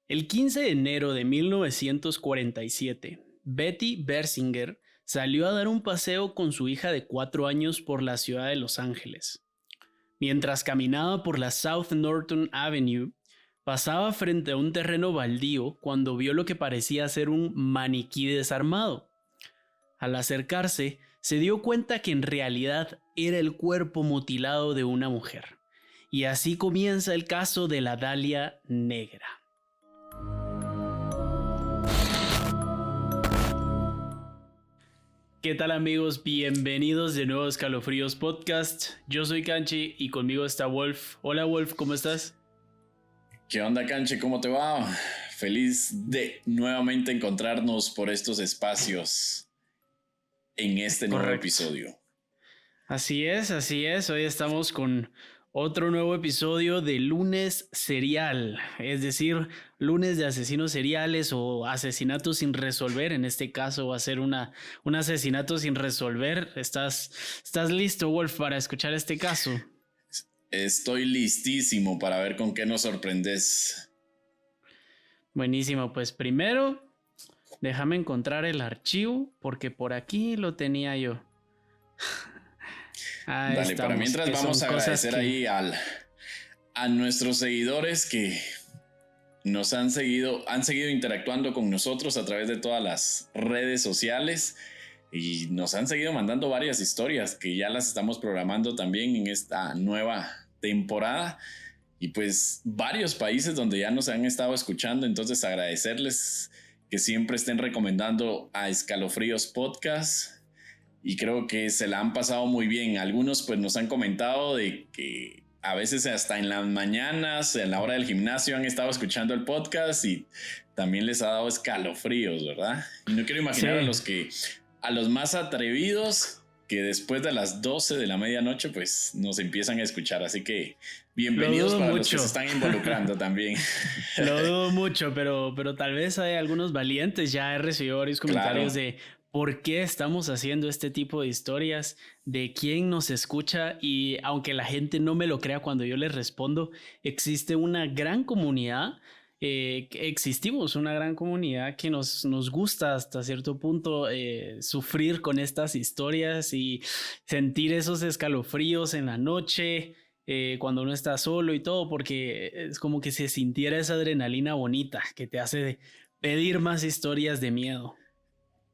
El 15 de enero de 1947, Betty Bersinger salió a dar un paseo con su hija de 4 años por la ciudad de Los Ángeles. Mientras caminaba por la South Norton Avenue, pasaba frente a un terreno baldío cuando vio lo que parecía ser un maniquí desarmado. Al acercarse, se dio cuenta que en realidad era el cuerpo mutilado de una mujer. Y así comienza el caso de la Dalia Negra. ¿Qué tal, amigos? Bienvenidos de nuevo a Escalofríos Podcast. Yo soy Canchi y conmigo está Wolf. Hola Wolf, ¿cómo estás? ¿Qué onda, Canchi? ¿Cómo te va? Feliz de nuevamente encontrarnos por estos espacios en este nuevo episodio. Así es. Hoy estamos con otro nuevo episodio de Lunes Serial, es decir, lunes de asesinos seriales o asesinatos sin resolver. En este caso va a ser un asesinato sin resolver. ¿Estás listo, Wolf, para escuchar este caso? Estoy listísimo para ver con qué nos sorprendes. Buenísimo, pues primero déjame encontrar el archivo porque por aquí lo tenía yo. Dale, estamos, para mientras vamos a agradecer ahí a nuestros seguidores que nos han seguido interactuando con nosotros a través de todas las redes sociales y nos han seguido mandando varias historias que ya las estamos programando también en esta nueva temporada y pues varios países donde ya nos han estado escuchando, entonces agradecerles que siempre estén recomendando a Escalofríos Podcast. Y creo que se la han pasado muy bien. Algunos pues nos han comentado de que a veces hasta en las mañanas, en la hora del gimnasio, han estado escuchando el podcast y también les ha dado escalofríos, ¿verdad? Y no quiero imaginar a los más atrevidos que después de las 12 de la medianoche pues nos empiezan a escuchar. Así que bienvenidos para los que se están involucrando también. Lo dudo mucho, pero tal vez hay algunos valientes. Ya he recibido varios comentarios de por qué estamos haciendo este tipo de historias, de quién nos escucha, y aunque la gente no me lo crea cuando yo les respondo, existe una gran comunidad, existimos una gran comunidad que nos gusta hasta cierto punto sufrir con estas historias y sentir esos escalofríos en la noche, cuando uno está solo y todo, porque es como que se sintiera esa adrenalina bonita que te hace pedir más historias de miedo.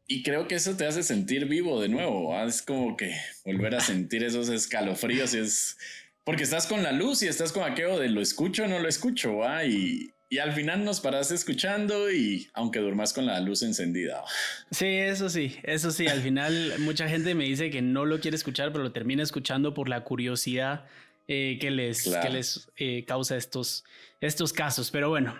Y creo que eso te hace sentir vivo de nuevo, ¿eh? Es como que volver a sentir esos escalofríos, porque estás con la luz y estás con aquello de lo escucho o no lo escucho, ¿eh? Y al final nos paras escuchando y aunque durmas con la luz encendida. Sí, eso sí, al final mucha gente me dice que no lo quiere escuchar, pero lo termina escuchando por la curiosidad que les causa estos casos, pero bueno.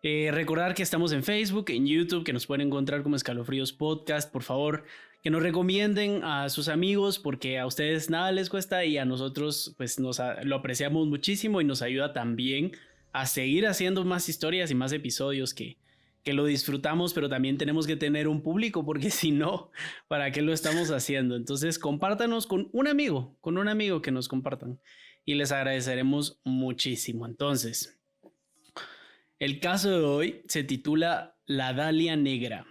Recordar que estamos en Facebook, en YouTube, que nos pueden encontrar como Escalofríos Podcast. Por favor, que nos recomienden a sus amigos porque a ustedes nada les cuesta y a nosotros pues lo apreciamos muchísimo y nos ayuda también a seguir haciendo más historias y más episodios que lo disfrutamos, pero también tenemos que tener un público porque si no, ¿para qué lo estamos haciendo? Entonces compártanos con un amigo que nos compartan y les agradeceremos muchísimo. Entonces, el caso de hoy se titula La Dalia Negra.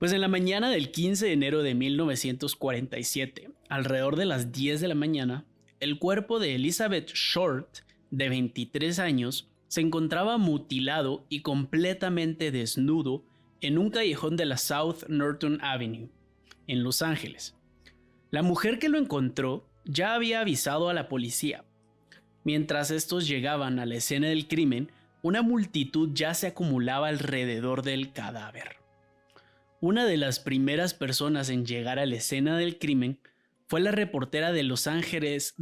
Pues en la mañana del 15 de enero de 1947, alrededor de las 10 de la mañana, el cuerpo de Elizabeth Short, de 23 años, se encontraba mutilado y completamente desnudo en un callejón de la South Norton Avenue, en Los Ángeles. La mujer que lo encontró ya había avisado a la policía. Mientras estos llegaban a la escena del crimen, una multitud ya se acumulaba alrededor del cadáver. Una de las primeras personas en llegar a la escena del crimen fue la reportera de Los Ángeles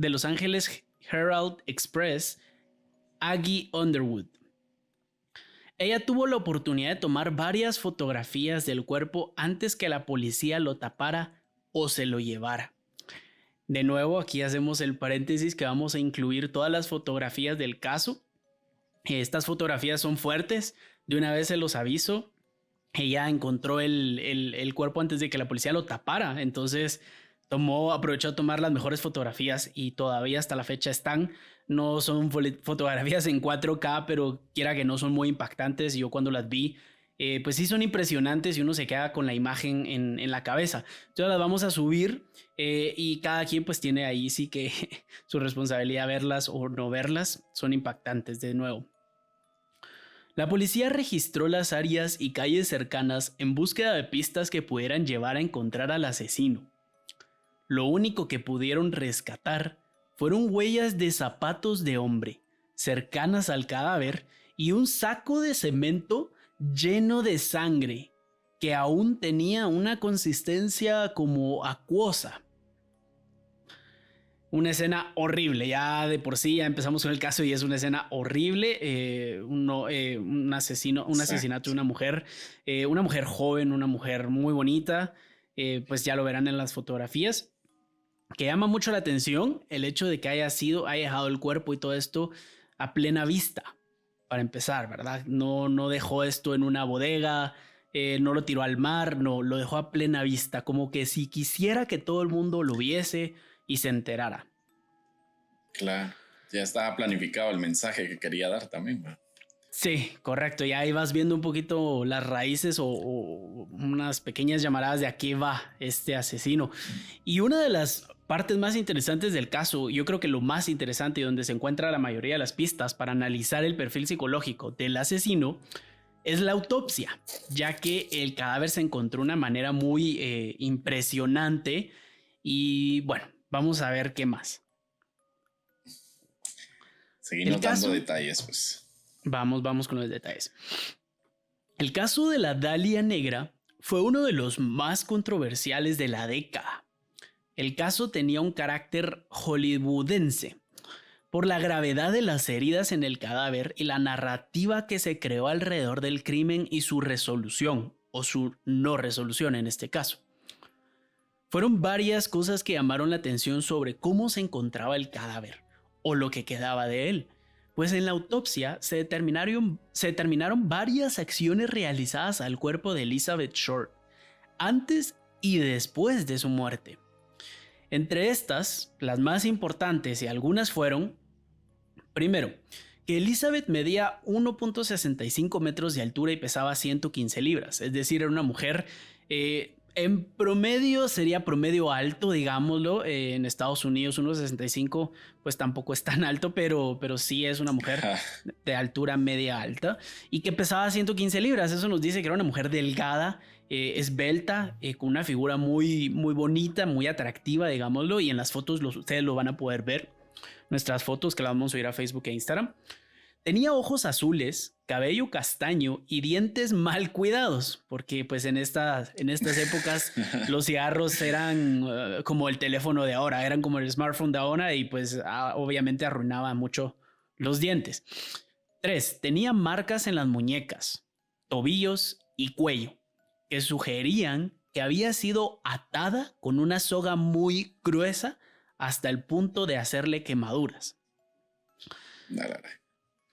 Herald Express, Aggie Underwood. Ella tuvo la oportunidad de tomar varias fotografías del cuerpo antes que la policía lo tapara o se lo llevara. De nuevo, aquí hacemos el paréntesis que vamos a incluir todas las fotografías del caso. Estas fotografías son fuertes, de una vez se los aviso. Ella encontró el cuerpo antes de que la policía lo tapara, entonces aprovechó a tomar las mejores fotografías y todavía hasta la fecha están no son fotografías en 4K, pero quiera que no son muy impactantes. Yo cuando las vi, pues sí son impresionantes y uno se queda con la imagen en la cabeza. Entonces las vamos a subir y cada quien pues tiene ahí sí que su responsabilidad verlas o no verlas. Son impactantes de nuevo. La policía registró las áreas y calles cercanas en búsqueda de pistas que pudieran llevar a encontrar al asesino. Lo único que pudieron rescatar fueron huellas de zapatos de hombre cercanas al cadáver y un saco de cemento lleno de sangre que aún tenía una consistencia como acuosa. Una escena horrible, ya de por sí ya empezamos con el caso y es una escena horrible, un asesinato de una mujer joven, una mujer muy bonita, pues ya lo verán en las fotografías, que llama mucho la atención el hecho de que haya dejado el cuerpo y todo esto a plena vista, para empezar, ¿verdad? No dejó esto en una bodega, no lo tiró al mar, no, lo dejó a plena vista, como que si quisiera que todo el mundo lo viese y se enterara. Claro, ya estaba planificado el mensaje que quería dar también, ¿no? Sí, correcto, ya ahí vas viendo un poquito las raíces o unas pequeñas llamaradas de a qué va este asesino. Y una de las partes más interesantes del caso, yo creo que lo más interesante y donde se encuentra la mayoría de las pistas para analizar el perfil psicológico del asesino, es la autopsia, ya que el cadáver se encontró de una manera muy impresionante y bueno, vamos a ver qué más. Seguimos dando detalles, pues. Vamos con los detalles. El caso de la Dalia Negra fue uno de los más controversiales de la década. El caso tenía un carácter hollywoodense por la gravedad de las heridas en el cadáver y la narrativa que se creó alrededor del crimen y su resolución, o su no resolución en este caso. Fueron varias cosas que llamaron la atención sobre cómo se encontraba el cadáver, o lo que quedaba de él, pues en la autopsia se determinaron varias acciones realizadas al cuerpo de Elizabeth Short, antes y después de su muerte. Entre estas, las más importantes y algunas fueron: primero, que Elizabeth medía 1.65 metros de altura y pesaba 115 libras, es decir, era una mujer en promedio, sería promedio alto, digámoslo. En Estados Unidos 1.65 pues tampoco es tan alto, pero sí es una mujer de altura media alta y que pesaba 115 libras. Eso nos dice que era una mujer delgada, esbelta, con una figura muy, muy bonita, muy atractiva, digámoslo, y en las fotos ustedes lo van a poder ver. Nuestras fotos que las vamos a subir a Facebook e Instagram. Tenía ojos azules, cabello castaño y dientes mal cuidados, porque pues en estas épocas los cigarros eran como el teléfono de ahora, eran como el smartphone de ahora y pues obviamente arruinaban mucho los dientes. 3. Tenía marcas en las muñecas, tobillos y cuello, que sugerían que había sido atada con una soga muy gruesa hasta el punto de hacerle quemaduras.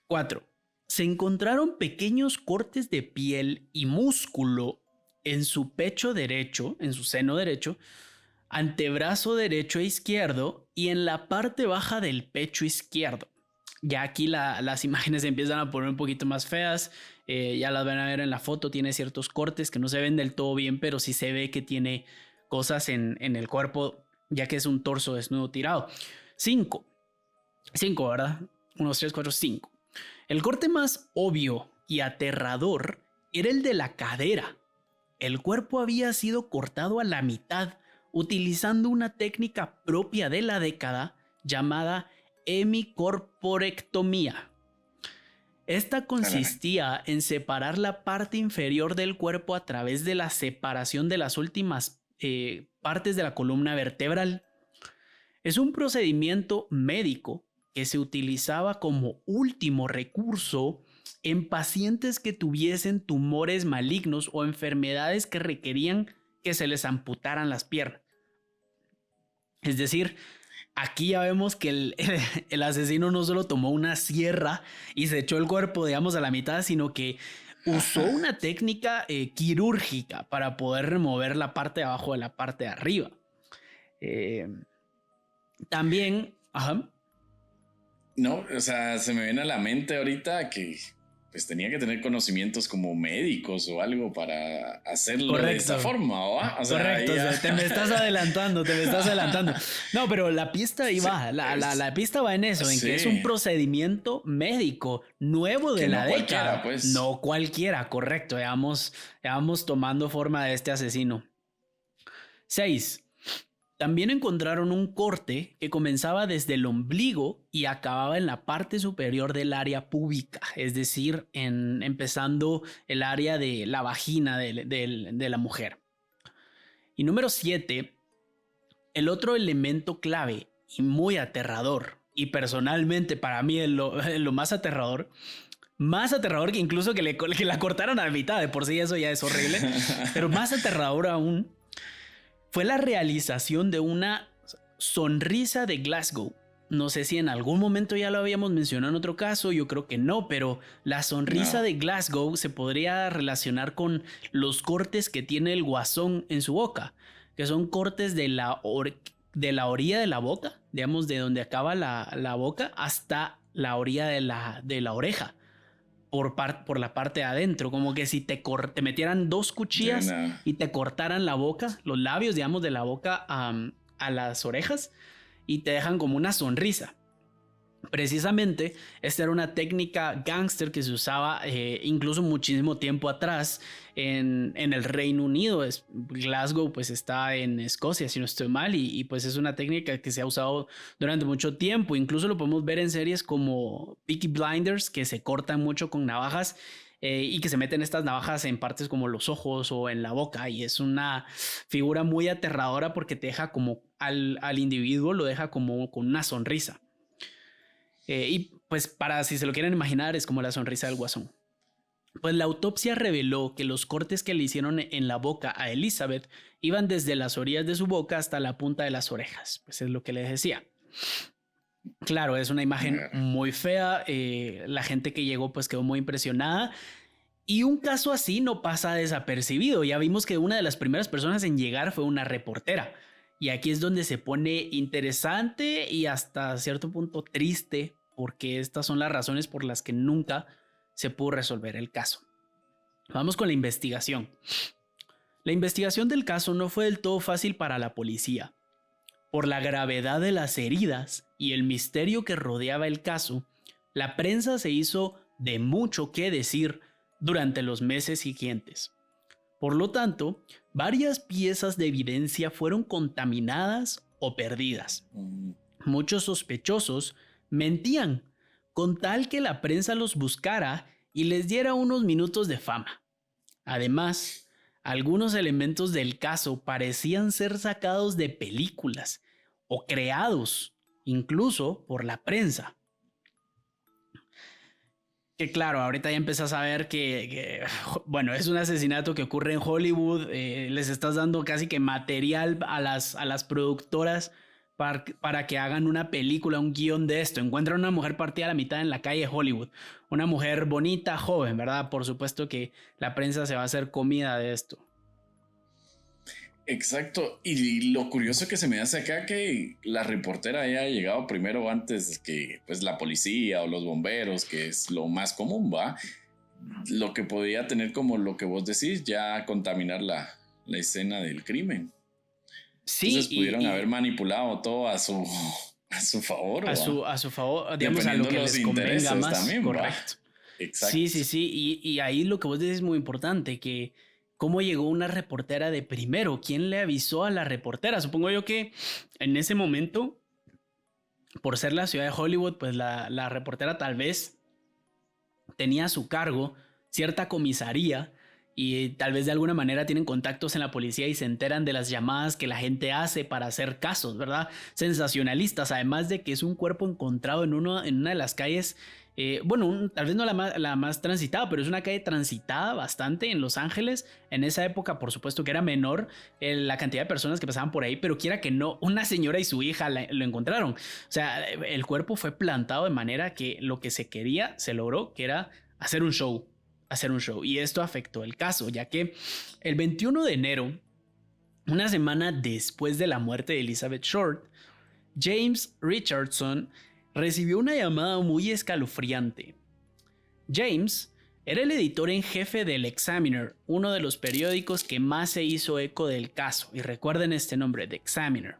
4. Se encontraron pequeños cortes de piel y músculo en su pecho derecho, en su seno derecho, antebrazo derecho e izquierdo y en la parte baja del pecho izquierdo. Ya aquí las imágenes empiezan a poner un poquito más feas, ya las van a ver en la foto, tiene ciertos cortes que no se ven del todo bien, pero sí se ve que tiene cosas en el cuerpo, ya que es un torso desnudo tirado. 5, ¿verdad? 1, 2, 3, 4, 5. El corte más obvio y aterrador era el de la cadera. El cuerpo había sido cortado a la mitad utilizando una técnica propia de la década llamada hemicorporectomía. Esta consistía en separar la parte inferior del cuerpo a través de la separación de las últimas partes de la columna vertebral. Es un procedimiento médico que se utilizaba como último recurso en pacientes que tuviesen tumores malignos o enfermedades que requerían que se les amputaran las piernas. Es decir, aquí ya vemos que el asesino no solo tomó una sierra y se echó el cuerpo, digamos, a la mitad, sino que usó una técnica quirúrgica para poder remover la parte de abajo de la parte de arriba. También... No, o sea, se me viene a la mente ahorita que pues tenía que tener conocimientos como médicos o algo para hacerlo de esta forma, ¿va? O sea, correcto, ya... te me estás adelantando, No, pero la pista ahí va, la pista va en eso, en que es un procedimiento médico nuevo de la década. Pues. No cualquiera, correcto, ya vamos tomando forma de este asesino. 6. También encontraron un corte que comenzaba desde el ombligo y acababa en la parte superior del área púbica, es decir, empezando el área de la vagina de la mujer. Y número 7, el otro elemento clave y muy aterrador, y personalmente para mí es lo más aterrador que incluso que la cortaran a la mitad, de por sí eso ya es horrible, pero más aterrador aún, fue la realización de una sonrisa de Glasgow. No sé si en algún momento ya lo habíamos mencionado en otro caso, yo creo que no, pero la sonrisa de Glasgow se podría relacionar con los cortes que tiene el Guasón en su boca, que son cortes de la orilla de la boca, digamos de donde acaba la boca, hasta la orilla de la oreja. Por la parte de adentro, como que si te metieran 2 cuchillas y te cortaran la boca, los labios, digamos, de la boca a las orejas y te dejan como una sonrisa. Precisamente, esta era una técnica gángster que se usaba incluso muchísimo tiempo atrás en el Reino Unido. Glasgow pues está en Escocia, si no estoy mal, y pues es una técnica que se ha usado durante mucho tiempo. Incluso lo podemos ver en series como Peaky Blinders, que se cortan mucho con navajas y que se meten estas navajas en partes como los ojos o en la boca, y es una figura muy aterradora porque te deja como al individuo lo deja como con una sonrisa. Y pues para si se lo quieren imaginar es como la sonrisa del Guasón. Pues la autopsia reveló que los cortes que le hicieron en la boca a Elizabeth iban desde las orillas de su boca hasta la punta de las orejas. Pues es lo que les decía. Claro, es una imagen muy fea. La gente que llegó pues quedó muy impresionada. Y un caso así no pasa desapercibido. Ya vimos que una de las primeras personas en llegar fue una reportera. Y aquí es donde se pone interesante y hasta cierto punto triste, porque estas son las razones por las que nunca se pudo resolver el caso. Vamos con la investigación. La investigación del caso no fue del todo fácil para la policía. Por la gravedad de las heridas y el misterio que rodeaba el caso, la prensa se hizo de mucho que decir durante los meses siguientes. Por lo tanto, varias piezas de evidencia fueron contaminadas o perdidas. Muchos sospechosos mentían con tal que la prensa los buscara y les diera unos minutos de fama. Además, algunos elementos del caso parecían ser sacados de películas o creados incluso por la prensa. Que claro, ahorita ya empezás a ver que bueno, es un asesinato que ocurre en Hollywood, les estás dando casi que material a las productoras para que hagan una película, un guión de esto. Encuentran una mujer partida a la mitad en la calle de Hollywood, una mujer bonita, joven, ¿verdad? Por supuesto que la prensa se va a hacer comida de esto. Exacto, y lo curioso que se me hace acá que la reportera haya llegado primero antes que pues la policía o los bomberos, que es lo más común, ¿va? Lo que podía tener como lo que vos decís, ya contaminar la escena del crimen. Sí. Entonces pudieron haber manipulado todo a su favor. A su favor, digamos, a lo que les convenga más. También, correcto. Exacto. Sí, y ahí lo que vos decís es muy importante, que ¿cómo llegó una reportera de primero? ¿Quién le avisó a la reportera? Supongo yo que en ese momento, por ser la ciudad de Hollywood, pues la reportera tal vez tenía a su cargo cierta comisaría y tal vez de alguna manera tienen contactos en la policía y se enteran de las llamadas que la gente hace para hacer casos, ¿verdad? Sensacionalistas, además de que es un cuerpo encontrado en una de las calles. Tal vez no la más transitada, pero es una calle transitada bastante en Los Ángeles. En esa época, por supuesto que era menor la cantidad de personas que pasaban por ahí, pero quiera que no, una señora y su hija lo encontraron. O sea, el cuerpo fue plantado de manera que lo que se quería, se logró, que era hacer un show. Y esto afectó el caso, ya que el 21 de enero, una semana después de la muerte de Elizabeth Short, James Richardson recibió una llamada muy escalofriante. James era el editor en jefe del Examiner, uno de los periódicos que más se hizo eco del caso, y recuerden este nombre, The Examiner.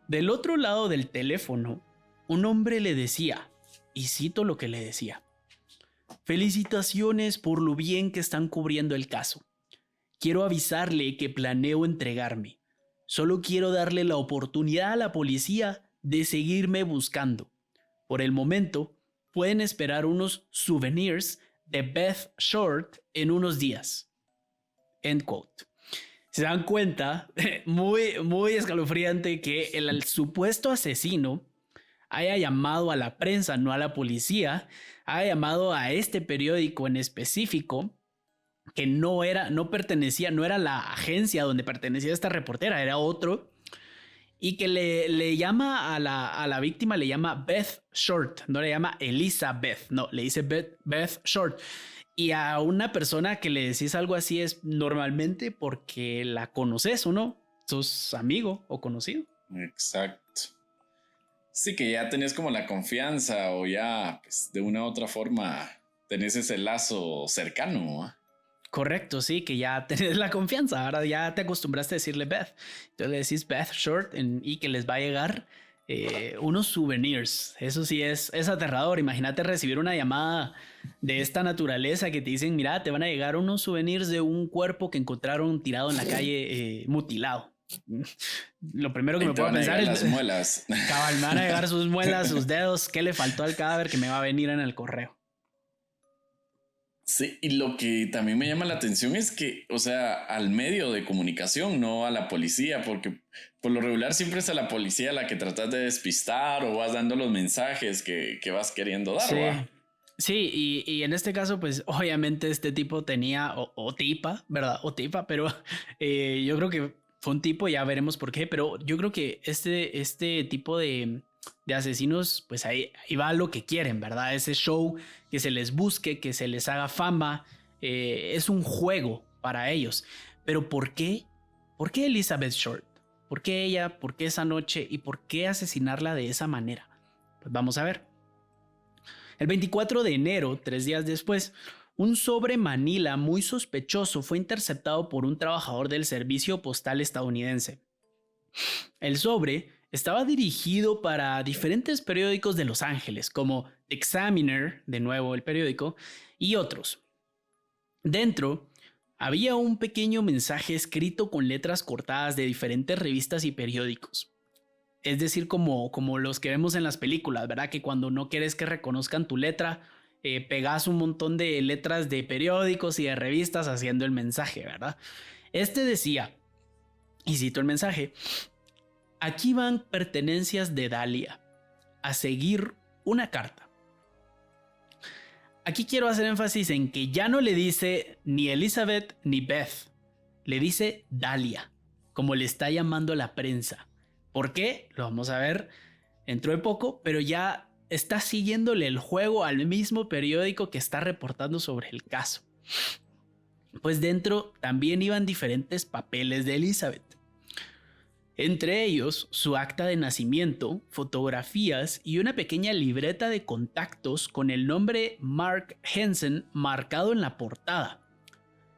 Del otro lado del teléfono, un hombre le decía, y cito lo que le decía: felicitaciones por lo bien que están cubriendo el caso. Quiero avisarle que planeo entregarme. Solo quiero darle la oportunidad a la policía de seguirme buscando. Por el momento, pueden esperar unos souvenirs de Beth Short en unos días. End quote. Se dan cuenta, muy escalofriante, que el supuesto asesino haya llamado a la prensa, no a la policía, haya llamado a este periódico en específico, que no era la agencia donde pertenecía esta reportera, era otro, y que le llama a la víctima, le llama Beth Short, no le llama Elizabeth, no, le dice Beth Short. Y a una persona que le decís algo así es normalmente porque la conoces o no, sos amigo o conocido. Exacto. Sí, que ya tenés como la confianza o ya pues, de una u otra forma tenés ese lazo cercano, ¿eh? Correcto, sí, que ya tenés la confianza, ahora ya te acostumbraste a decirle Beth. Entonces le decís Beth Short y que les va a llegar unos souvenirs. Eso sí es aterrador. Imagínate recibir una llamada de esta naturaleza que te dicen, mira, te van a llegar unos souvenirs de un cuerpo que encontraron tirado en la calle mutilado. Lo primero que me puedo pensar es las muelas. Cabal, me van a llegar sus muelas, sus dedos, qué le faltó al cadáver que me va a venir en el correo. Sí, y lo que también me llama la atención es que, o sea, al medio de comunicación, no a la policía, porque por lo regular siempre es a la policía la que tratas de despistar o vas dando los mensajes que vas queriendo dar, sí. ¿va? Sí, y en este caso, pues obviamente este tipo tenía, o tipa, ¿verdad? O tipa, pero yo creo que fue un tipo, ya veremos por qué, pero yo creo que este tipo de asesinos, pues ahí va a lo que quieren, ¿verdad? Ese show, que se les busque, que se les haga fama, es un juego para ellos. Pero ¿por qué? ¿Por qué Elizabeth Short? ¿Por qué ella? ¿Por qué esa noche? ¿Y por qué asesinarla de esa manera? Pues vamos a ver. El 24 de enero, 3 días después, un sobre Manila muy sospechoso fue interceptado por un trabajador del servicio postal estadounidense. El sobre estaba dirigido para diferentes periódicos de Los Ángeles, como The Examiner, de nuevo el periódico, y otros. Dentro había un pequeño mensaje escrito con letras cortadas de diferentes revistas y periódicos. Es decir, como los que vemos en las películas, ¿verdad? Que cuando no quieres que reconozcan tu letra, pegas un montón de letras de periódicos y de revistas haciendo el mensaje, ¿verdad? Este decía, y cito el mensaje: aquí van pertenencias de Dalia. A seguir una carta. Aquí quiero hacer énfasis en que ya no le dice ni Elizabeth ni Beth. Le dice Dalia, como le está llamando la prensa. ¿Por qué? Lo vamos a ver dentro de poco, pero ya está siguiéndole el juego al mismo periódico que está reportando sobre el caso. Pues dentro también iban diferentes papeles de Elizabeth. Entre ellos, su acta de nacimiento, fotografías y una pequeña libreta de contactos con el nombre Mark Henson marcado en la portada.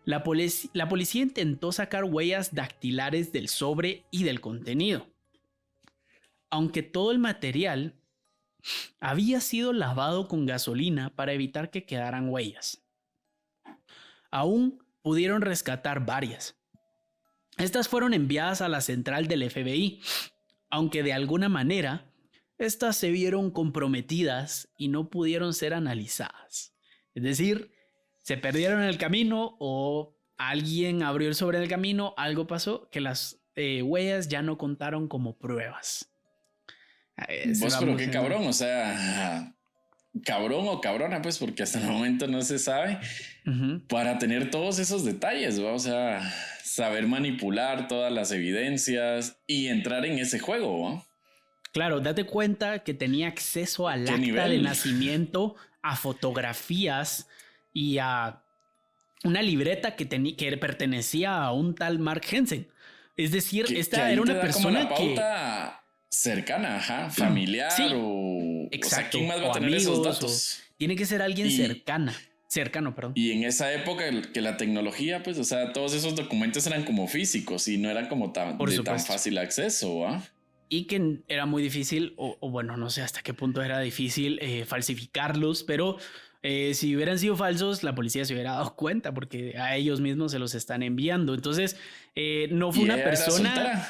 La policía intentó sacar huellas dactilares del sobre y del contenido. Aunque todo el material había sido lavado con gasolina para evitar que quedaran huellas. Aún pudieron rescatar varias. Estas fueron enviadas a la central del FBI, aunque de alguna manera estas se vieron comprometidas y no pudieron ser analizadas. Es decir, se perdieron en el camino o alguien abrió el sobre del camino, algo pasó que las huellas ya no contaron como pruebas. Vos, pero qué cabrón, o sea, cabrón o cabrona, pues, porque hasta el momento no se sabe, para tener todos esos detalles, ¿va? O sea, saber manipular todas las evidencias y entrar en ese juego, ¿va? Claro, date cuenta que tenía acceso al acta de nacimiento, a fotografías y a una libreta que pertenecía a un tal Mark Henson. Es decir, esta era una persona que... cercana, ajá, familiar, sí, Exacto, o sea, ¿quién más va a tener esos datos? Tiene que ser alguien cercano, perdón. Y en esa época que la tecnología, pues, o sea, todos esos documentos eran como físicos y no eran como tan fácil acceso, ¿ah? Y que era muy difícil, o bueno, no sé hasta qué punto era difícil falsificarlos, pero si hubieran sido falsos, la policía se hubiera dado cuenta porque a ellos mismos se los están enviando. Entonces, no fue una persona...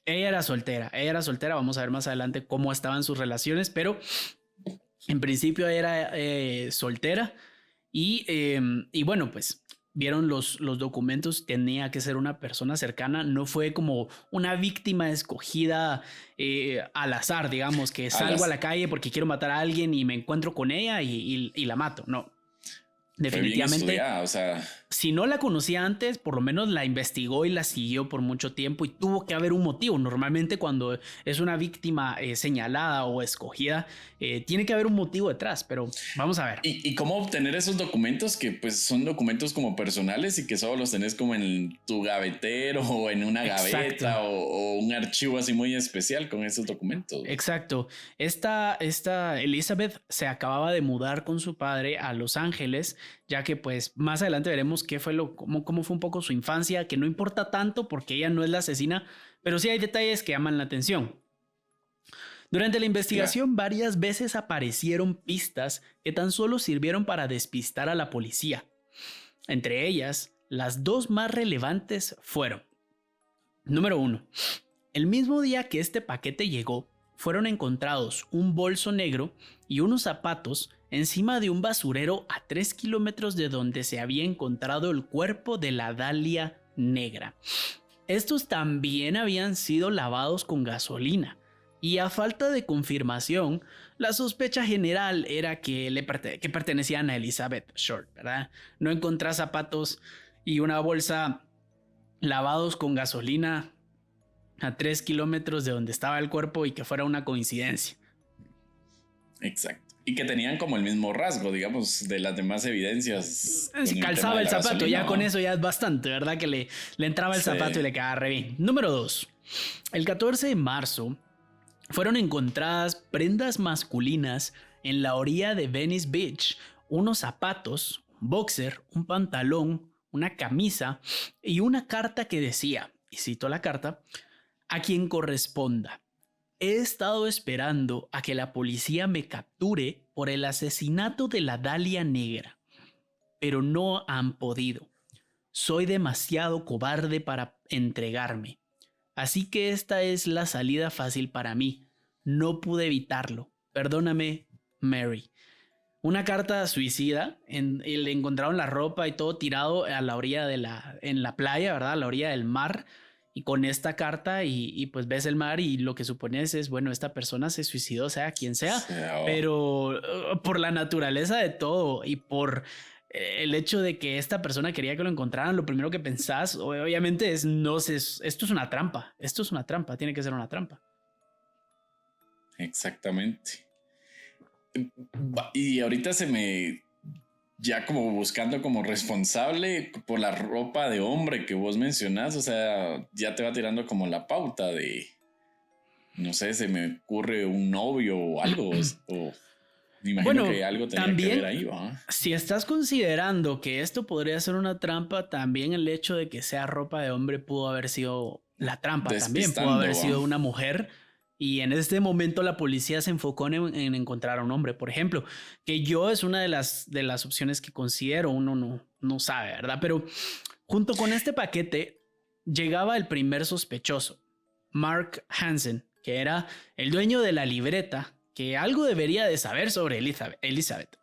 Ella era soltera, vamos a ver más adelante cómo estaban sus relaciones, pero en principio era soltera y bueno, pues vieron los documentos, tenía que ser una persona cercana, no fue como una víctima escogida al azar, digamos, que salgo a la calle porque quiero matar a alguien y me encuentro con ella y la mato, no. Definitivamente, o sea, si no la conocía antes, por lo menos la investigó y la siguió por mucho tiempo y tuvo que haber un motivo. Normalmente cuando es una víctima señalada o escogida, tiene que haber un motivo detrás, pero vamos a ver. ¿Y cómo obtener esos documentos que pues son documentos como personales y que solo los tenés como en tu gavetero o en una gaveta o un archivo así muy especial con esos documentos? Exacto. Esta Elizabeth se acababa de mudar con su padre a Los Ángeles, ya que pues más adelante veremos qué fue cómo fue un poco su infancia, que no importa tanto porque ella no es la asesina, pero sí hay detalles que llaman la atención. Durante la investigación varias veces aparecieron pistas que tan solo sirvieron para despistar a la policía. Entre ellas, las dos más relevantes fueron: número 1. El mismo día que este paquete llegó, fueron encontrados un bolso negro y unos zapatos encima de un basurero a 3 kilómetros de donde se había encontrado el cuerpo de la Dahlia negra. Estos también habían sido lavados con gasolina y a falta de confirmación, la sospecha general era que pertenecían a Elizabeth Short, ¿verdad? No encontrar zapatos y una bolsa lavados con gasolina a 3 kilómetros de donde estaba el cuerpo y que fuera una coincidencia. Exacto. Y que tenían como el mismo rasgo, digamos, de las demás evidencias. Calzaba el zapato, gasolina, ya con eso ya es bastante, ¿verdad? Que le entraba el zapato y le quedaba re bien. Número 2. El 14 de marzo fueron encontradas prendas masculinas en la orilla de Venice Beach. Unos zapatos, un boxer, un pantalón, una camisa y una carta que decía, y cito la carta: a quien corresponda. He estado esperando a que la policía me capture por el asesinato de la Dahlia negra, pero no han podido. Soy demasiado cobarde para entregarme. Así que esta es la salida fácil para mí. No pude evitarlo. Perdóname, Mary. Una carta suicida. Le encontraron la ropa y todo tirado a la orilla en la playa, ¿verdad? A la orilla del mar. Y con esta carta y pues ves el mar y lo que supones es, bueno, esta persona se suicidó, sea quien sea, pero por la naturaleza de todo y por el hecho de que esta persona quería que lo encontraran, lo primero que pensás obviamente es, no sé, esto es una trampa, tiene que ser una trampa. Exactamente. Y ahorita ya como buscando como responsable por la ropa de hombre que vos mencionás, o sea, ya te va tirando como la pauta de, no sé, se me ocurre un novio o algo, o me imagino que algo tenía también, que ver ahí, ¿va? Si estás considerando que esto podría ser una trampa, también el hecho de que sea ropa de hombre pudo haber sido la trampa, también pudo haber sido una mujer. Y en este momento la policía se enfocó en encontrar a un hombre, por ejemplo, que yo es una de las opciones que considero, uno no sabe, ¿verdad? Pero junto con este paquete llegaba el primer sospechoso, Mark Hansen, que era el dueño de la libreta, que algo debería de saber sobre Elizabeth.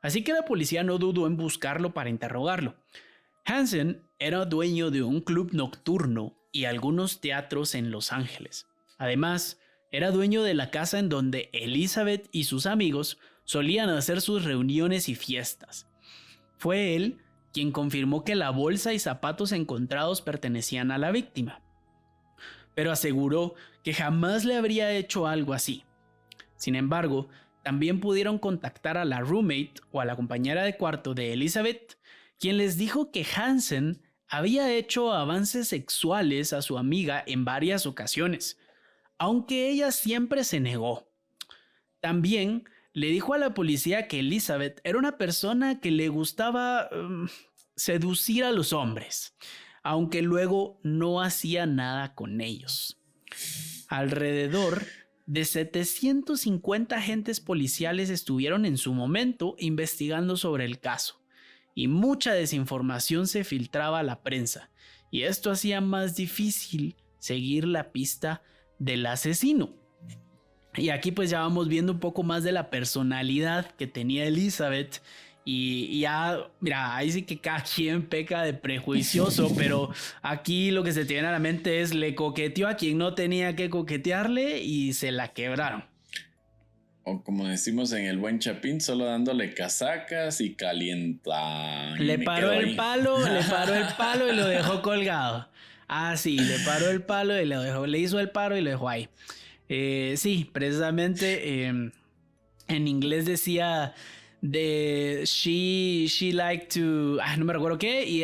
Así que la policía no dudó en buscarlo para interrogarlo. Hansen era dueño de un club nocturno y algunos teatros en Los Ángeles. Además, era dueño de la casa en donde Elizabeth y sus amigos solían hacer sus reuniones y fiestas. Fue él quien confirmó que la bolsa y zapatos encontrados pertenecían a la víctima, pero aseguró que jamás le habría hecho algo así. Sin embargo, también pudieron contactar a la roommate o a la compañera de cuarto de Elizabeth, quien les dijo que Hansen había hecho avances sexuales a su amiga en varias ocasiones, aunque ella siempre se negó. también le dijo a la policía que Elizabeth era una persona que le gustaba seducir a los hombres, aunque luego no hacía nada con ellos. Alrededor de 750 agentes policiales estuvieron en su momento investigando sobre el caso, y mucha desinformación se filtraba a la prensa, y esto hacía más difícil seguir la pista del asesino. Y aquí pues ya vamos viendo un poco más de la personalidad que tenía Elizabeth. Y ya, mira, ahí sí que cada quien peca de prejuicioso, pero aquí lo que se tiene a la mente es le coqueteó a quien no tenía que coquetearle y se la quebraron. O como decimos en el buen Chapín, solo dándole casacas y calienta. Le paró el palo y lo dejó colgado. Ah, sí, le paró el palo y lo dejó, le hizo el paro y lo dejó ahí. Sí, precisamente en inglés decía she liked to, no me recuerdo qué, y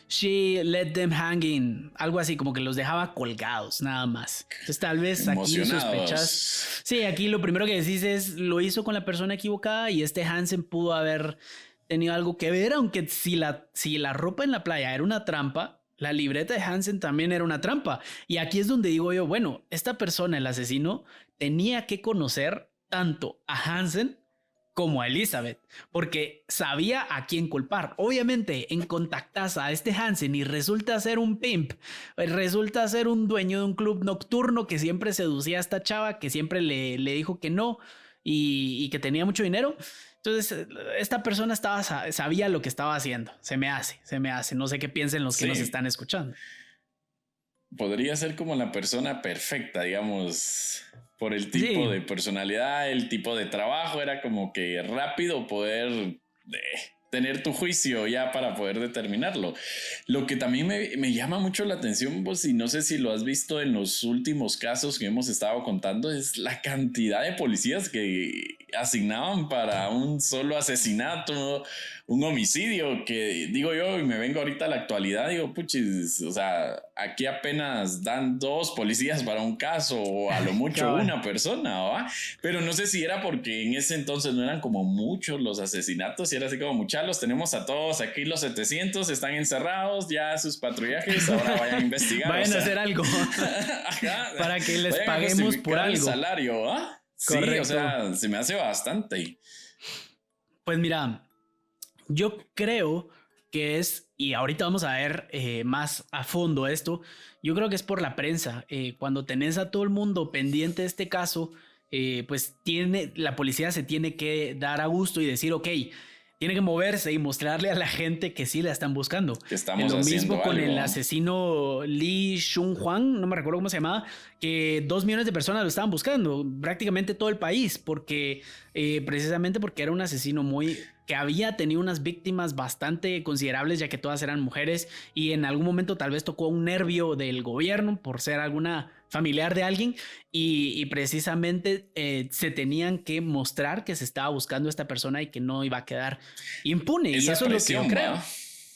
she let them hanging, algo así, como que los dejaba colgados, nada más. Entonces tal vez aquí sospechas. Sí, aquí lo primero que decís es lo hizo con la persona equivocada y Hansen pudo haber tenido algo que ver, aunque si la ropa en la playa era una trampa, la libreta de Hansen también era una trampa. Y aquí es donde digo yo, bueno, esta persona, el asesino, tenía que conocer tanto a Hansen como a Elizabeth, porque sabía a quién culpar. Obviamente, en contactas a Hansen y resulta ser un pimp, resulta ser un dueño de un club nocturno que siempre seducía a esta chava, que siempre le dijo que no y que tenía mucho dinero. Entonces, esta persona sabía lo que estaba haciendo. Se me hace. No sé qué piensen los que nos están escuchando. Podría ser como la persona perfecta, digamos, por el tipo de personalidad, el tipo de trabajo. Era como que rápido poder tener tu juicio ya para poder determinarlo. Lo que también me llama mucho la atención, pues, y no sé si lo has visto en los últimos casos que hemos estado contando, es la cantidad de policías que asignaban para un solo asesinato, un homicidio, que digo yo, y me vengo ahorita a la actualidad, digo, puchis, o sea, aquí apenas dan 2 policías para un caso, o a lo mucho una persona, ¿va? Pero no sé si era porque en ese entonces no eran como muchos los asesinatos, y era así como, muchachos, los tenemos a todos aquí, los 700 están encerrados, ya sus patrullajes, ahora vayan a investigar. Vayan a hacer algo. Ajá, para que les paguemos por algo. El salario, ¿ah? Sí, correcto. O sea, se me hace bastante. Pues mira, yo creo que es, y ahorita vamos a ver más a fondo esto, yo creo que es por la prensa. Cuando tenés a todo el mundo pendiente de este caso, pues la policía se tiene que dar a gusto y decir, ok, tiene que moverse y mostrarle a la gente que sí la están buscando. Que estamos lo mismo con algo. El asesino Lee Shun-hwan, no me recuerdo cómo se llamaba, que 2 millones de personas lo estaban buscando, prácticamente todo el país, porque precisamente porque era un asesino que había tenido unas víctimas bastante considerables, ya que todas eran mujeres, y en algún momento tal vez tocó un nervio del gobierno por ser alguna familiar de alguien, y precisamente se tenían que mostrar que se estaba buscando a esta persona y que no iba a quedar impune. Y eso es lo que yo creo.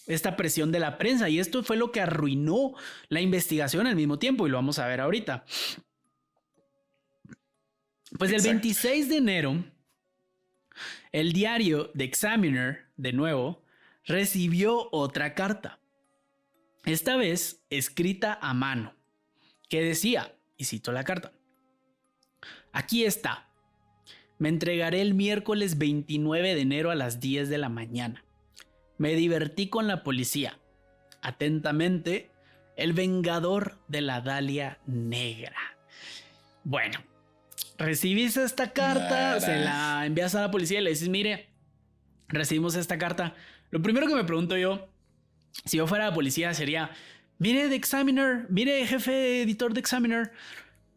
Esta presión de la prensa, y esto fue lo que arruinó la investigación al mismo tiempo, y lo vamos a ver ahorita. Pues el 26 de enero, el diario The Examiner, de nuevo, recibió otra carta, esta vez escrita a mano, que decía, y cito la carta: aquí está, me entregaré el miércoles 29 de enero a las 10 de la mañana. Me divertí con la policía. Atentamente, el vengador de la Dalia Negra. Bueno, recibís esta carta, se la envías a la policía y le dices, mire, recibimos esta carta. Lo primero que me pregunto yo, si yo fuera la policía, sería, mire The Examiner, mire jefe editor de Examiner,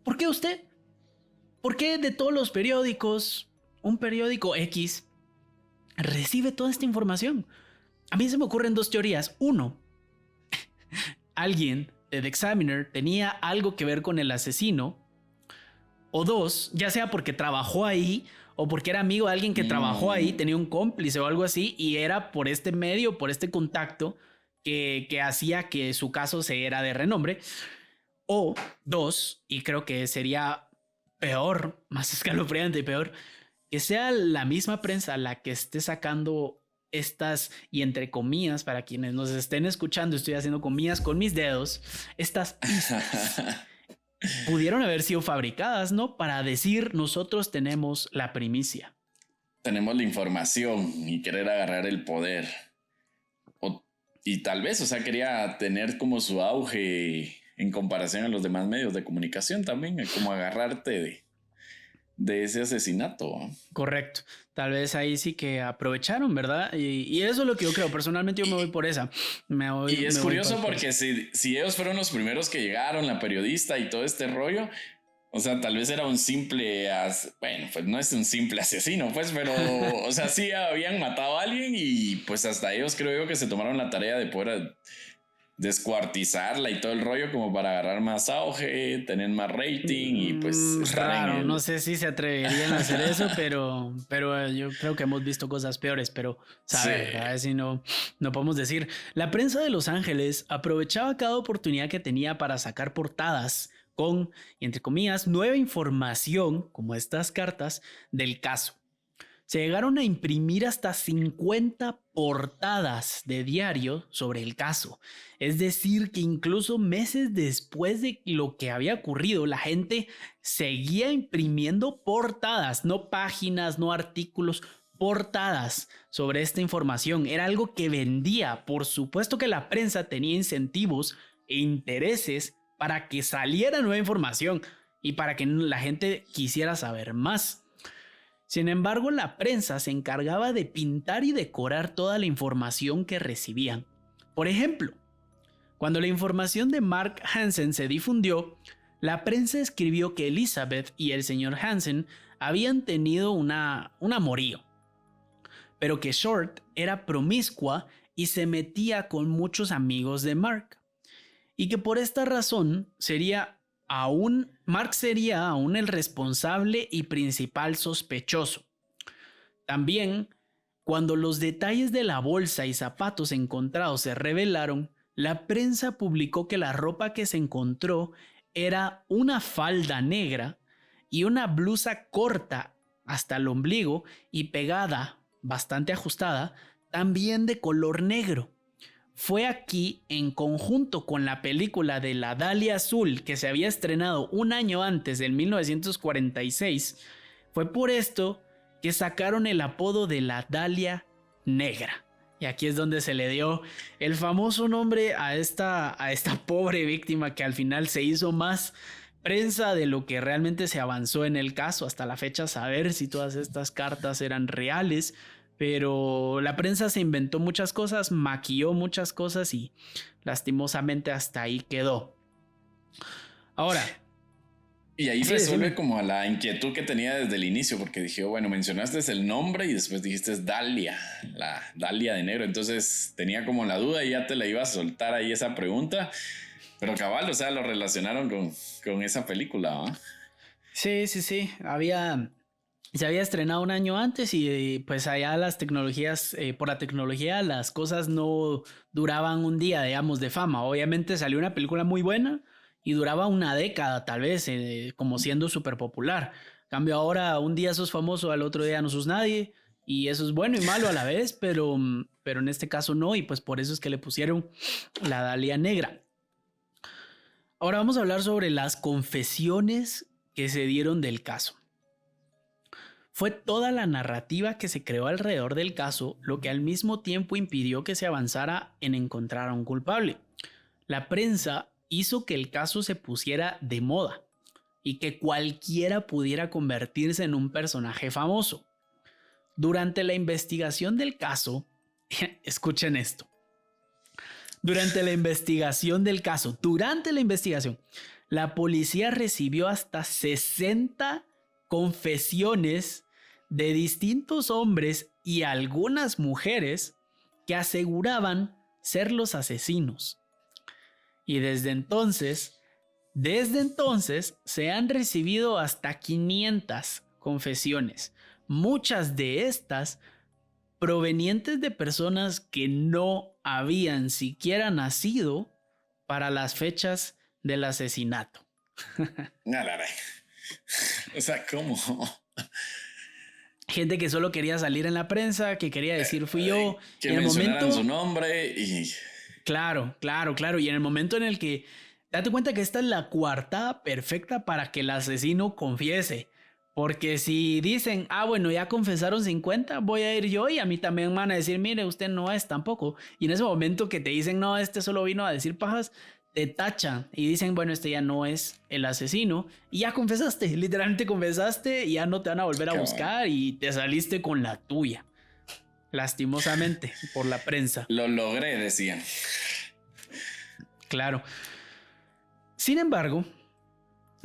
¿por qué usted? ¿Por qué de todos los periódicos, un periódico X recibe toda esta información? A mí se me ocurren 2 teorías. 1, alguien de The Examiner tenía algo que ver con el asesino. O 2, ya sea porque trabajó ahí o porque era amigo de alguien que trabajó ahí, tenía un cómplice o algo así, y era por este medio, por este contacto que hacía que su caso se era de renombre. O 2, y creo que sería peor, más escalofriante y peor, que sea la misma prensa la que esté sacando estas, y entre comillas, para quienes nos estén escuchando, estoy haciendo comillas con mis dedos, estas pistas pudieron haber sido fabricadas, ¿no? Para decir, nosotros tenemos la primicia. Tenemos la información y querer agarrar el poder. Y tal vez, o sea, quería tener como su auge en comparación a los demás medios de comunicación también, como agarrarte de ese asesinato. Correcto. Tal vez ahí sí que aprovecharon, ¿verdad? Y eso es lo que yo creo. Personalmente yo me voy por esa. Y es curioso porque si ellos fueron los primeros que llegaron, la periodista y todo este rollo, o sea, tal vez era un simple, bueno, pues no es un simple asesino, pues, pero, o sea, sí habían matado a alguien y pues hasta ellos creo yo que se tomaron la tarea de poder descuartizarla y todo el rollo como para agarrar más auge, tener más rating y pues raro, no sé si se atreverían a hacer eso, pero yo creo que hemos visto cosas peores, pero saber, a ver si no podemos decir. La prensa de Los Ángeles aprovechaba cada oportunidad que tenía para sacar portadas con, entre comillas, nueva información, como estas cartas, del caso. Se llegaron a imprimir hasta 50 portadas de diario sobre el caso. Es decir, que incluso meses después de lo que había ocurrido, la gente seguía imprimiendo portadas, no páginas, no artículos, portadas sobre esta información. Era algo que vendía. Por supuesto que la prensa tenía incentivos e intereses para que saliera nueva información y para que la gente quisiera saber más. Sin embargo, la prensa se encargaba de pintar y decorar toda la información que recibían. Por ejemplo, cuando la información de Mark Hansen se difundió, la prensa escribió que Elizabeth y el señor Hansen habían tenido un amorío, pero que Short era promiscua y se metía con muchos amigos de Mark, y que por esta razón Mark sería aún el responsable y principal sospechoso. También, cuando los detalles de la bolsa y zapatos encontrados se revelaron, la prensa publicó que la ropa que se encontró era una falda negra y una blusa corta hasta el ombligo y pegada, bastante ajustada, también de color negro. Fue aquí, en conjunto con la película de La Dalia Azul, que se había estrenado un año antes, en 1946, fue por esto que sacaron el apodo de La Dalia Negra. Y aquí es donde se le dio el famoso nombre a esta pobre víctima, que al final se hizo más prensa de lo que realmente se avanzó en el caso. Hasta la fecha, saber si todas estas cartas eran reales. Pero la prensa se inventó muchas cosas, maquilló muchas cosas y lastimosamente hasta ahí quedó. Ahora. Y ahí resuelve como a la inquietud que tenía desde el inicio, porque dije, bueno, mencionaste el nombre y después dijiste Dalia, la Dalia de negro. Entonces tenía como la duda y ya te la iba a soltar ahí esa pregunta. Pero cabal, o sea, lo relacionaron con esa película, ¿no? Sí. Se había estrenado un año antes y pues allá las tecnologías, por la tecnología las cosas no duraban un día, digamos, de fama. Obviamente salió una película muy buena y duraba una década tal vez, como siendo súper popular. En cambio ahora un día sos famoso, al otro día no sos nadie y eso es bueno y malo a la vez, pero en este caso no, y pues por eso es que le pusieron la Dalia Negra. Ahora vamos a hablar sobre las confesiones que se dieron del caso. Fue toda la narrativa que se creó alrededor del caso lo que al mismo tiempo impidió que se avanzara en encontrar a un culpable. La prensa hizo que el caso se pusiera de moda y que cualquiera pudiera convertirse en un personaje famoso. Durante la investigación del caso, escuchen esto. Durante la investigación, la policía recibió hasta 60 confesiones de distintos hombres y algunas mujeres que aseguraban ser los asesinos. Y desde entonces se han recibido hasta 500 confesiones, muchas de estas provenientes de personas que no habían siquiera nacido para las fechas del asesinato. O sea, ¿cómo? Gente que solo quería salir en la prensa, que quería decir fui yo. Que en mencionaran su nombre y... Claro. Y en el momento en el que... Date cuenta que esta es la coartada perfecta para que el asesino confiese. Porque si dicen, bueno, ya confesaron 50, voy a ir yo y a mí también me van a decir, mire, usted no es tampoco. Y en ese momento que te dicen, no, este solo vino a decir pajas, te tachan y dicen, bueno, este ya no es el asesino. Y ya confesaste, literalmente confesaste y ya no te van a volver a buscar y te saliste con la tuya. Lastimosamente, por la prensa. Lo logré, decían. Claro. Sin embargo,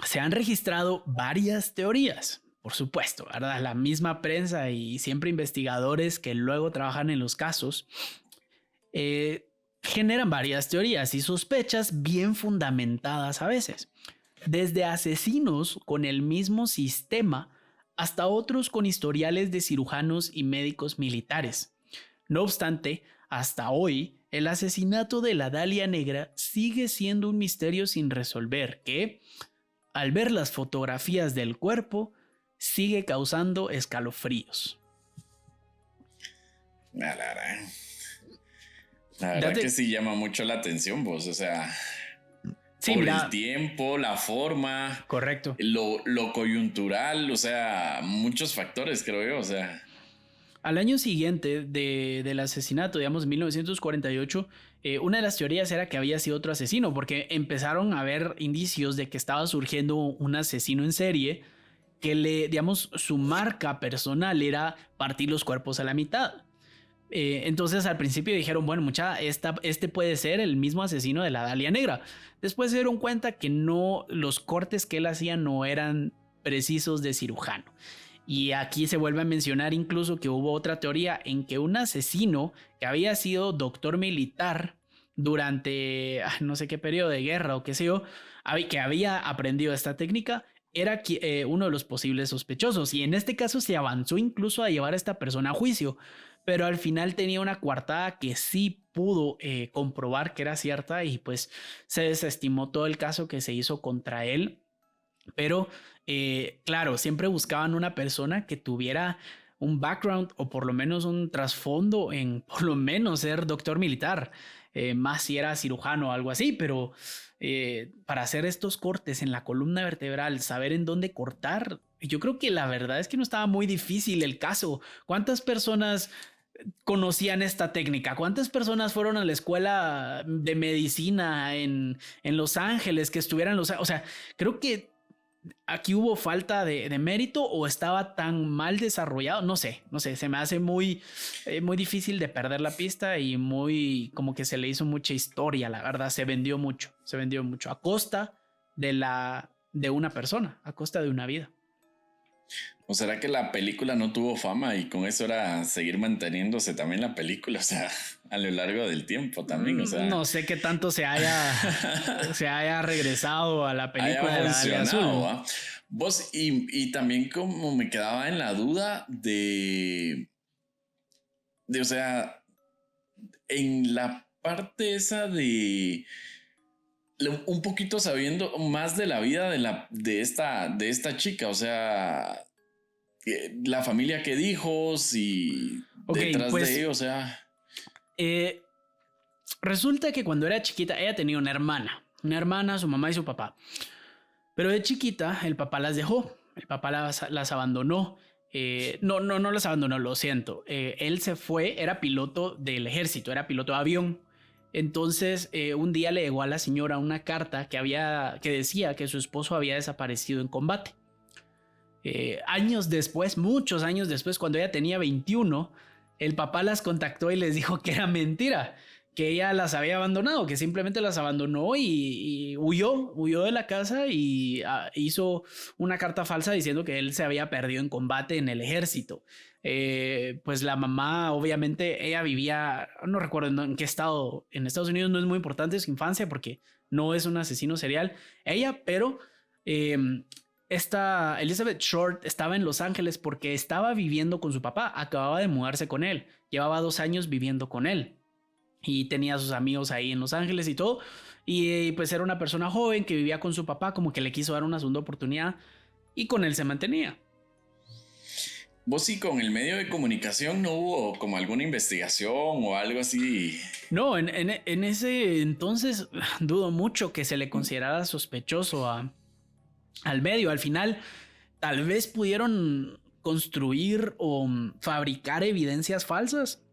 se han registrado varias teorías, por supuesto, ¿verdad? La misma prensa y siempre investigadores que luego trabajan en los casos generan varias teorías y sospechas bien fundamentadas a veces. Desde asesinos con el mismo sistema hasta otros con historiales de cirujanos y médicos militares. No obstante, hasta hoy, el asesinato de la Dalia Negra sigue siendo un misterio sin resolver que, al ver las fotografías del cuerpo, sigue causando escalofríos. La verdad que sí llama mucho la atención, vos. O sea, sí, por el tiempo, la forma. Correcto. Lo coyuntural, o sea, muchos factores, creo yo, o sea. Al año siguiente del asesinato, digamos, 1948, una de las teorías era que había sido otro asesino, porque empezaron a haber indicios de que estaba surgiendo un asesino en serie que digamos, su marca personal era partir los cuerpos a la mitad. Entonces al principio dijeron, bueno, este puede ser el mismo asesino de la Dalia Negra. Después se dieron cuenta que no, los cortes que él hacía no eran precisos de cirujano. Y aquí se vuelve a mencionar incluso que hubo otra teoría en que un asesino que había sido doctor militar durante no sé qué periodo de guerra o qué sé yo, que había aprendido esta técnica, era uno de los posibles sospechosos. Y en este caso se avanzó incluso a llevar a esta persona a juicio. Pero al final tenía una coartada que sí pudo comprobar que era cierta y pues se desestimó todo el caso que se hizo contra él. Pero claro, siempre buscaban una persona que tuviera un background o por lo menos un trasfondo en por lo menos ser doctor militar, más si era cirujano o algo así, pero para hacer estos cortes en la columna vertebral, saber en dónde cortar, yo creo que la verdad es que no estaba muy difícil el caso. ¿Cuántas personas conocían esta técnica? ¿Cuántas personas fueron a la escuela de medicina en Los Ángeles que estuvieran o sea, creo que aquí hubo falta de mérito o estaba tan mal desarrollado, no sé, se me hace muy difícil de perder la pista y muy como que se le hizo mucha historia, la verdad, se vendió mucho a costa de una persona, a costa de una vida. ¿O será que la película no tuvo fama y con eso era seguir manteniéndose también la película, o sea, a lo largo del tiempo también, o sea? No sé qué tanto se haya regresado a la película de la Dalia Azul. Vos, y también como me quedaba en la duda de, o sea, en la parte esa de un poquito sabiendo más de la vida de esta chica, o sea, la familia que dijo, si detrás pues, de ellos, o sea. Resulta que cuando era chiquita, ella tenía una hermana, su mamá y su papá. Pero de chiquita, el papá las dejó, el papá las abandonó. No las abandonó, lo siento. Él se fue, era piloto del ejército, era piloto de avión. Entonces, un día le llegó a la señora una carta que decía que su esposo había desaparecido en combate. Años después, muchos años después, cuando ella tenía 21, el papá las contactó y les dijo que era mentira, que ella las había abandonado, que simplemente las abandonó y huyó de la casa y hizo una carta falsa diciendo que él se había perdido en combate en el ejército. Pues la mamá, obviamente, ella vivía, no recuerdo en qué estado, en Estados Unidos no es muy importante su infancia porque no es un asesino serial, pero esta Elizabeth Short estaba en Los Ángeles porque estaba viviendo con su papá, acababa de mudarse con él, llevaba 2 años viviendo con él y tenía a sus amigos ahí en Los Ángeles y todo, y pues era una persona joven que vivía con su papá, como que le quiso dar una segunda oportunidad. y con él se mantenía. ¿Vos sí con el medio de comunicación no hubo como alguna investigación o algo así? No, en ese entonces dudo mucho que se le considerara sospechoso al medio. Al final, tal vez pudieron construir o fabricar evidencias falsas,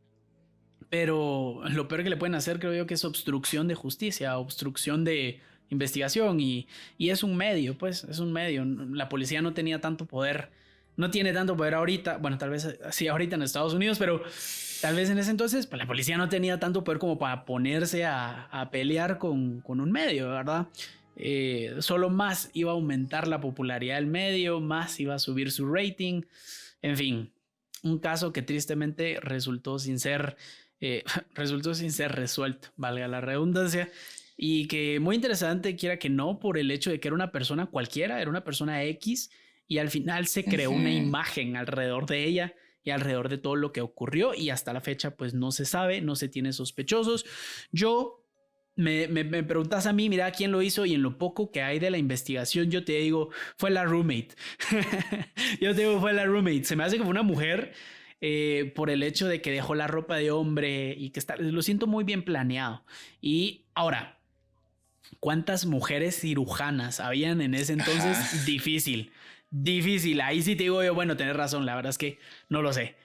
pero lo peor que le pueden hacer, creo yo, que es obstrucción de justicia, obstrucción de investigación, y es un medio, pues, es un medio. La policía no tenía tanto poder. No tiene tanto poder ahorita, bueno, tal vez sí ahorita en Estados Unidos, pero tal vez en ese entonces pues, la policía no tenía tanto poder como para ponerse a pelear con un medio, ¿verdad? Solo más iba a aumentar la popularidad del medio, más iba a subir su rating, en fin, un caso que tristemente resultó sin ser resuelto, valga la redundancia. Y que muy interesante, quiera que no, por el hecho de que era una persona cualquiera, era una persona X, y al final se creó una imagen alrededor de ella y alrededor de todo lo que ocurrió, y hasta la fecha pues no se sabe, no se tiene sospechosos. Yo me preguntas a mí, mira quién lo hizo, y en lo poco que hay de la investigación yo te digo, fue la roommate. Yo te digo, fue la roommate. Se me hace que fue una mujer por el hecho de que dejó la ropa de hombre y que lo siento muy bien planeado. Y ahora, ¿cuántas mujeres cirujanas habían en ese entonces? Difícil. Ahí sí te digo yo, bueno, tenés razón, la verdad es que no lo sé,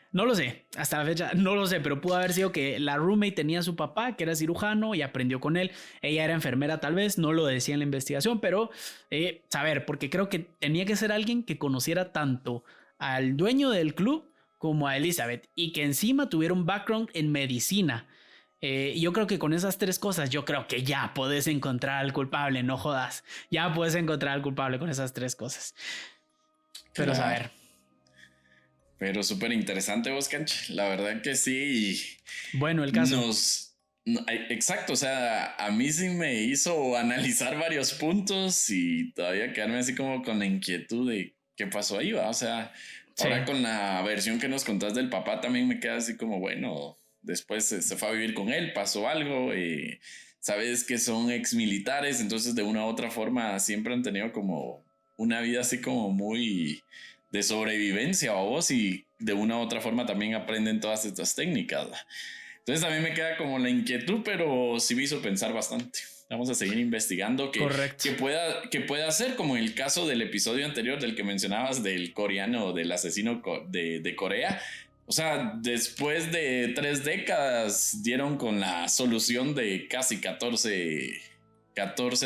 hasta la fecha no lo sé, pero pudo haber sido que la roommate tenía a su papá que era cirujano y aprendió con él. Ella era enfermera, tal vez, no lo decía en la investigación, pero saber, porque creo que tenía que ser alguien que conociera tanto al dueño del club como a Elizabeth, y que encima tuviera un background en medicina. Yo creo que con esas tres cosas, yo creo que ya puedes encontrar al culpable, no jodas. Ya puedes encontrar al culpable con esas tres cosas. Pero claro. saber. Pero súper interesante, vos, Canche. La verdad que sí. Bueno, el caso. Exacto, o sea, a mí sí me hizo analizar varios puntos y todavía quedarme así como con la inquietud de qué pasó ahí, ¿va? O sea, sí. Ahora con la versión que nos contás del papá también me queda así como, bueno, después se fue a vivir con él, pasó algo, sabes que son ex militares, entonces de una u otra forma siempre han tenido como una vida así como muy de sobrevivencia, o vos, y de una u otra forma también aprenden todas estas técnicas. Entonces a mí me queda como la inquietud, pero sí me hizo pensar bastante. Vamos a seguir investigando que pueda ser como en el caso del episodio anterior del que mencionabas del coreano, del asesino de Corea. O sea, después de 3 décadas dieron con la solución de casi 14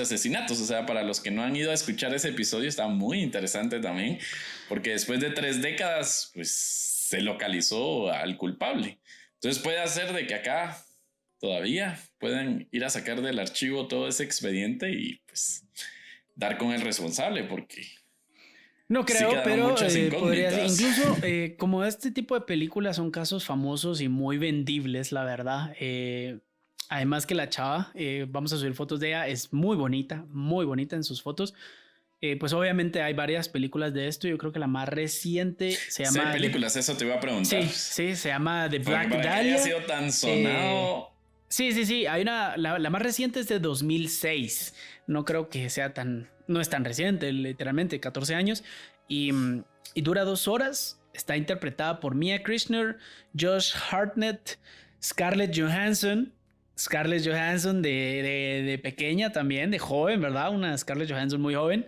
asesinatos. O sea, para los que no han ido a escuchar ese episodio, está muy interesante también, porque después de 3 décadas, pues se localizó al culpable. Entonces puede ser de que acá todavía puedan ir a sacar del archivo todo ese expediente y pues dar con el responsable, porque no creo, sí, pero podría, incluso como este tipo de películas son casos famosos y muy vendibles, la verdad. Además que la chava, vamos a subir fotos de ella, es muy bonita en sus fotos. Pues obviamente hay varias películas de esto. Yo creo que la más reciente se llama... Sí, películas, eso te iba a preguntar. Sí, se llama The Black Dahlia. Para que haya sido tan sonado... Sí, hay la más reciente es de 2006. No creo que sea no es tan reciente, literalmente 14 años. Y dura 2 horas. Está interpretada por Mia Kirshner, Josh Hartnett, Scarlett Johansson de pequeña también, de joven, ¿verdad? Una Scarlett Johansson muy joven.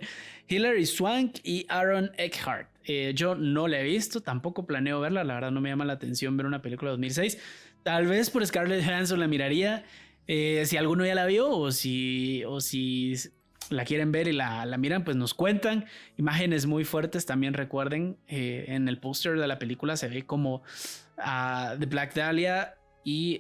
Hilary Swank y Aaron Eckhart. Yo no la he visto, tampoco planeo verla. La verdad no me llama la atención ver una película de 2006. Tal vez por Scarlett Johansson la miraría. Si alguno ya la vio o si la quieren ver y la miran, pues nos cuentan. Imágenes muy fuertes también, recuerden. En el póster de la película se ve como The Black Dahlia y...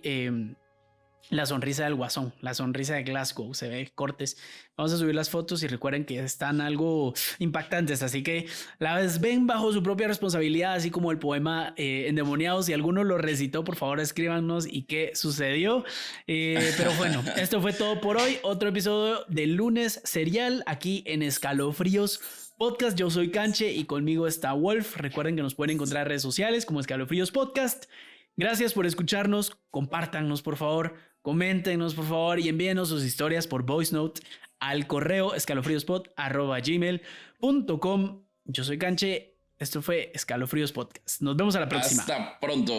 la sonrisa del guasón, la sonrisa de Glasgow, se ve cortes. Vamos a subir las fotos y recuerden que están algo impactantes, así que las ven bajo su propia responsabilidad, así como el poema Endemoniados. Si alguno lo recitó, por favor escríbanos y qué sucedió. Pero bueno, esto fue todo por hoy. Otro episodio de Lunes Serial aquí en Escalofríos Podcast. Yo soy Canche y conmigo está Wolf. Recuerden que nos pueden encontrar en redes sociales como Escalofríos Podcast. Gracias por escucharnos, compártanos por favor, coméntenos por favor y envíenos sus historias por voice note al correo escalofriospod@gmail.com. Yo soy Canche. Esto fue Escalofríos Podcast. Nos vemos a la próxima. Hasta pronto.